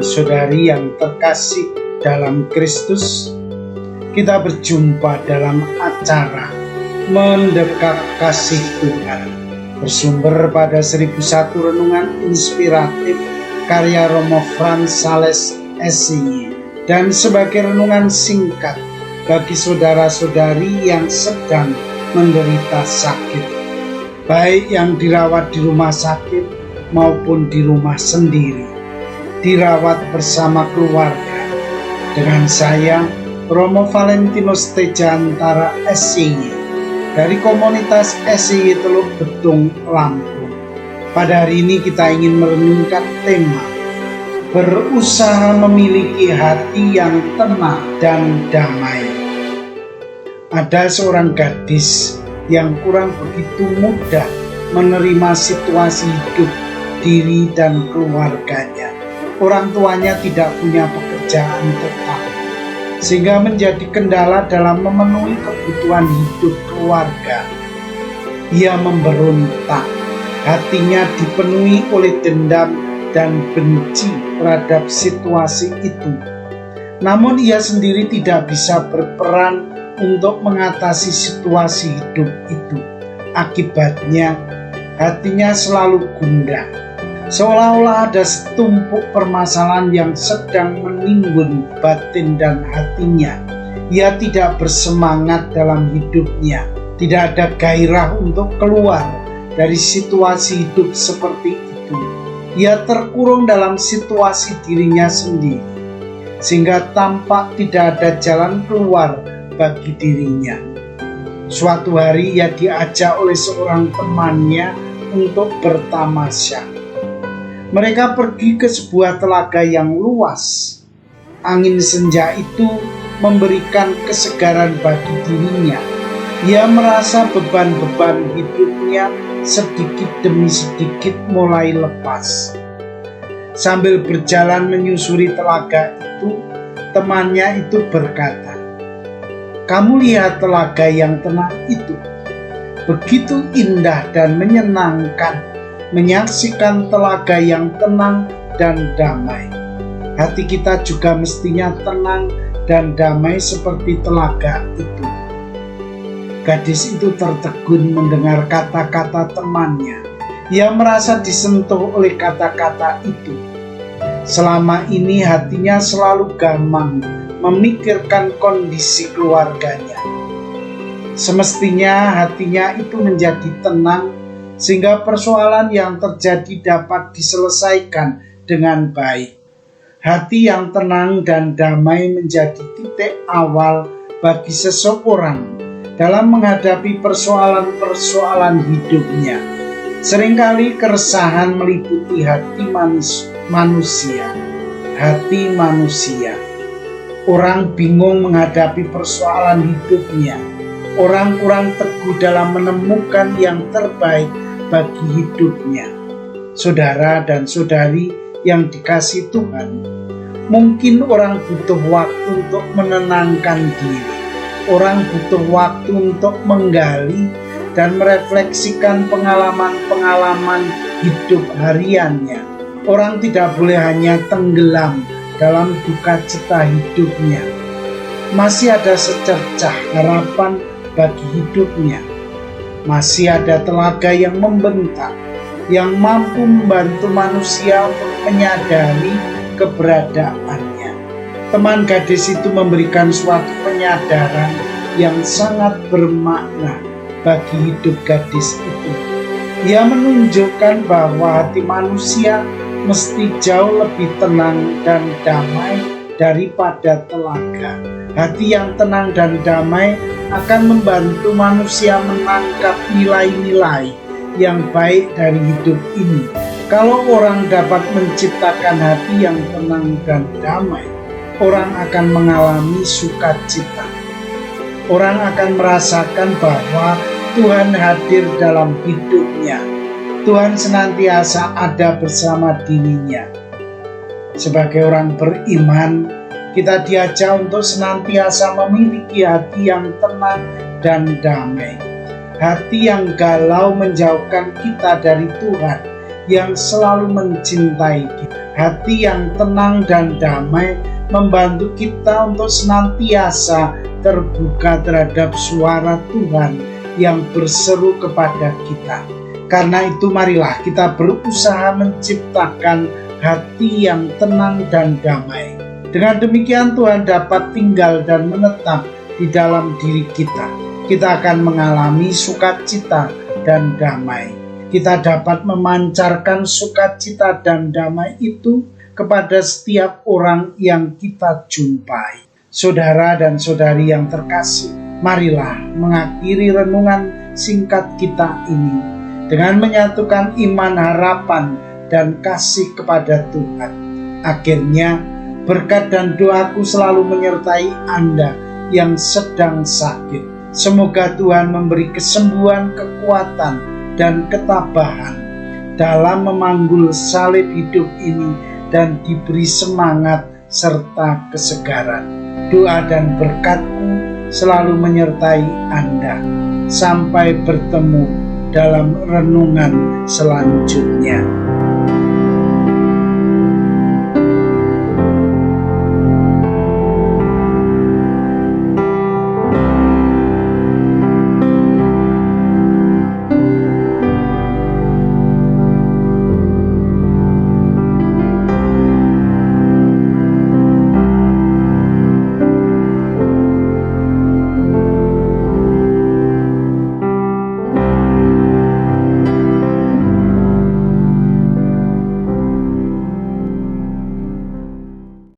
saudari yang terkasih dalam Kristus, kita berjumpa dalam acara Mendekat Kasih Tuhan, bersumber pada 1001 renungan inspiratif karya Romo Frans Sales SIY, dan sebagai renungan singkat bagi saudara-saudari yang sedang menderita sakit, baik yang dirawat di rumah sakit maupun di rumah sendiri, dirawat bersama keluarga. Dengan saya, Romo Valentinus Tejantara SIY dari komunitas SIY Teluk Betung, Lampung. Pada hari ini kita ingin merenungkan tema berusaha memiliki hati yang tenang dan damai. Ada seorang gadis yang kurang begitu mudah menerima situasi hidup diri dan keluarganya. Orang tuanya tidak punya pekerjaan tetap, sehingga menjadi kendala dalam memenuhi kebutuhan hidup keluarga. Ia memberontak, hatinya dipenuhi oleh dendam dan benci terhadap situasi itu. Namun ia sendiri tidak bisa berperan untuk mengatasi situasi hidup itu. Akibatnya, hatinya selalu gundah, seolah-olah ada setumpuk permasalahan yang sedang menimbun batin dan hatinya. Ia tidak bersemangat dalam hidupnya, tidak ada gairah untuk keluar dari situasi hidup seperti itu. Ia terkurung dalam situasi dirinya sendiri, sehingga tampak tidak ada jalan keluar bagi dirinya. Suatu hari ia diajak oleh seorang temannya untuk bertamasya. Mereka pergi ke sebuah telaga yang luas. Angin senja itu memberikan kesegaran bagi dirinya. Ia merasa beban-beban hidupnya sedikit demi sedikit mulai lepas. Sambil berjalan menyusuri telaga itu, temannya itu berkata, "Kamu lihat telaga yang tenang itu? Begitu indah dan menyenangkan menyaksikan telaga yang tenang dan damai. Hati kita juga mestinya tenang dan damai seperti telaga itu." Gadis itu tertegun mendengar kata-kata temannya. Ia merasa disentuh oleh kata-kata itu. Selama ini hatinya selalu gamang memikirkan kondisi keluarganya. Semestinya hatinya itu menjadi tenang, sehingga persoalan yang terjadi dapat diselesaikan dengan baik. Hati yang tenang dan damai menjadi titik awal bagi seseorang dalam menghadapi persoalan-persoalan hidupnya. Seringkali keresahan meliputi hati manusia. Hati manusia. Orang bingung menghadapi persoalan hidupnya. Orang kurang teguh dalam menemukan yang terbaik bagi hidupnya. Saudara dan saudari yang dikasihi Tuhan, mungkin orang butuh waktu untuk menenangkan diri. Orang butuh waktu untuk menggali dan merefleksikan pengalaman-pengalaman hidup hariannya. Orang tidak boleh hanya tenggelam dalam duka cita hidupnya. Masih ada secercah harapan bagi hidupnya. Masih ada telaga yang membentak, yang mampu membantu manusia untuk menyadari keberadaannya. Teman gadis itu memberikan suatu penyadaran yang sangat bermakna bagi hidup gadis itu. Ia menunjukkan bahwa hati manusia mesti jauh lebih tenang dan damai daripada telaga. Hati yang tenang dan damai akan membantu manusia menangkap nilai-nilai yang baik dari hidup ini. Kalau orang dapat menciptakan hati yang tenang dan damai, orang akan mengalami sukacita. Orang akan merasakan bahwa Tuhan hadir dalam hidupnya. Tuhan senantiasa ada bersama dirinya. Sebagai orang beriman, kita diajak untuk senantiasa memiliki hati yang tenang dan damai. Hati yang galau menjauhkan kita dari Tuhan yang selalu mencintai kita. Hati yang tenang dan damai membantu kita untuk senantiasa terbuka terhadap suara Tuhan yang berseru kepada kita. Karena itu marilah kita berusaha menciptakan hati yang tenang dan damai. Dengan demikian Tuhan dapat tinggal dan menetap di dalam diri kita. Kita akan mengalami sukacita dan damai. Kita dapat memancarkan sukacita dan damai itu kepada setiap orang yang kita jumpai. Saudara dan saudari yang terkasih, marilah mengakhiri renungan singkat kita ini dengan menyatukan iman, harapan, dan kasih kepada Tuhan. Akhirnya, berkat dan doaku selalu menyertai Anda yang sedang sakit. Semoga Tuhan memberi kesembuhan, kekuatan, dan ketabahan dalam memanggul salib hidup ini dan diberi semangat serta kesegaran. Doa dan berkat-Mu selalu menyertai Anda. Sampai bertemu dalam renungan selanjutnya.